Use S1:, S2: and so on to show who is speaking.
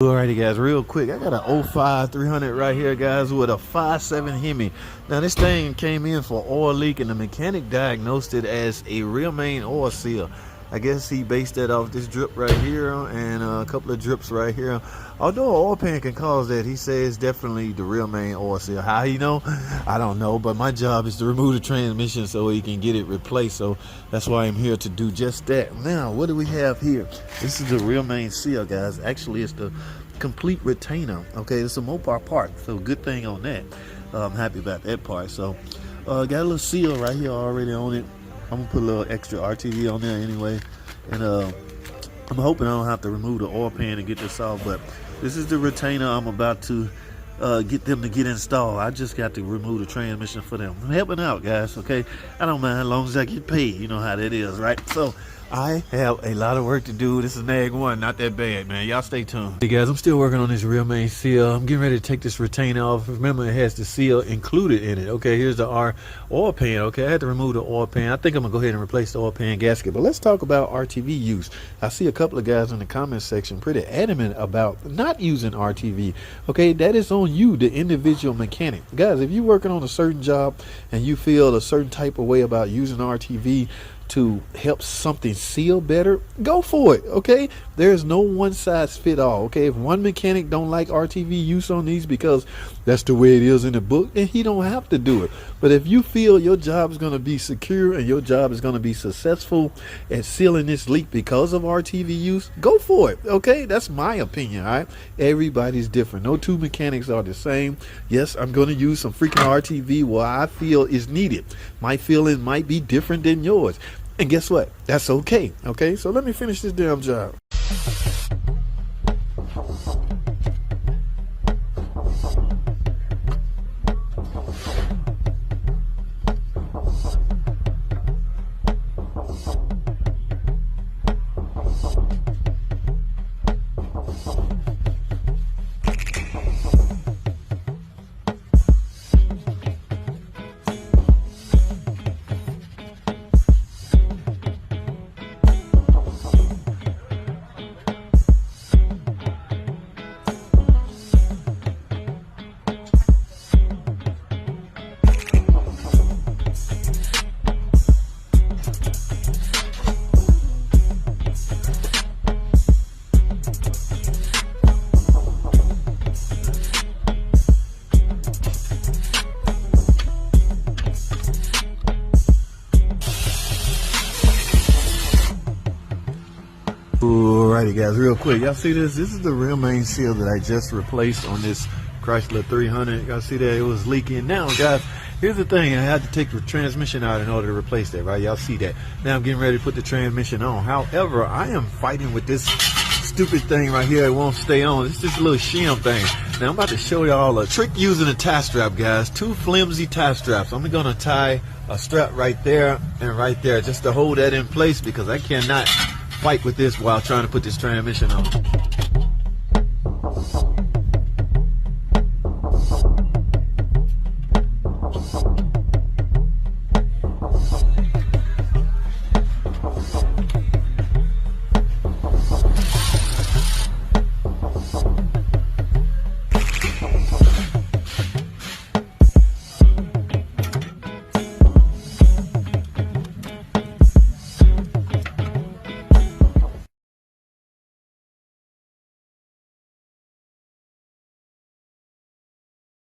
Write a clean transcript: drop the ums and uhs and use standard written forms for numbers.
S1: Alrighty guys, real quick, I got an 05 300 right here guys with a 5.7 Hemi. Now this thing came in for oil leak and the mechanic diagnosed it as a rear main oil seal. I guess he based that off this drip right here and a couple of drips right here. Although an oil pan can cause that, he says definitely the rear main oil seal. How he know? I don't know, but my job is to remove the transmission so he can get it replaced. So that's why I'm here to do just that. Now, what do we have here? This is the rear main seal, guys. Actually, it's the complete retainer. Okay, it's a Mopar part, so good thing on that. I'm happy about that part. So got a little seal right here already on it. I'm gonna put a little extra RTV on there anyway, and I'm hoping I don't have to remove the oil pan to get this off. But this is the retainer I'm about to get them to get installed. I just got to remove the transmission for them. I'm helping out, guys. Okay, I don't mind as long as I get paid. You know how that is, right? So I have a lot of work to do. This is nag one, not that bad, man. Y'all stay tuned. Hey guys, I'm still working on this rear main seal. I'm getting ready to take this retainer off. Remember, it has the seal included in it. Okay, here's the oil pan. Okay, I had to remove the oil pan. I think I'm gonna go ahead and replace the oil pan gasket. But let's talk about RTV use. I see a couple of guys in the comment section pretty adamant about not using RTV. Okay, that is on you, the individual mechanic. Guys, if you're working on a certain job and you feel a certain type of way about using RTV to help something seal better, go for it. Okay, there's no one size fit all. Okay, if one mechanic don't like RTV use on these because that's the way it is in the book, then he don't have to do it. But if you feel your job is going to be secure and your job is going to be successful at sealing this leak because of RTV use, go for it. Okay, that's my opinion. All right, everybody's different. No two mechanics are the same. Yes, I'm going to use some freaking RTV where I feel is needed. My feeling might be different than yours. And guess what? That's okay. Okay, so let me finish this damn job. Alrighty guys, real quick, y'all see this? This is the rear main seal that I just replaced on this Chrysler 300. Y'all see that it was leaking. Now guys, here's the thing, I had to take the transmission out in order to replace that, right? Y'all see that. Now I'm getting ready to put the transmission on. However, I am fighting with this stupid thing right here. It won't stay on. It's just a little shim thing. Now I'm about to show y'all a trick using a tie strap, guys. Two flimsy tie straps. I'm gonna tie a strap right there and right there just to hold that in place because I cannot fight with this while trying to put this transmission on.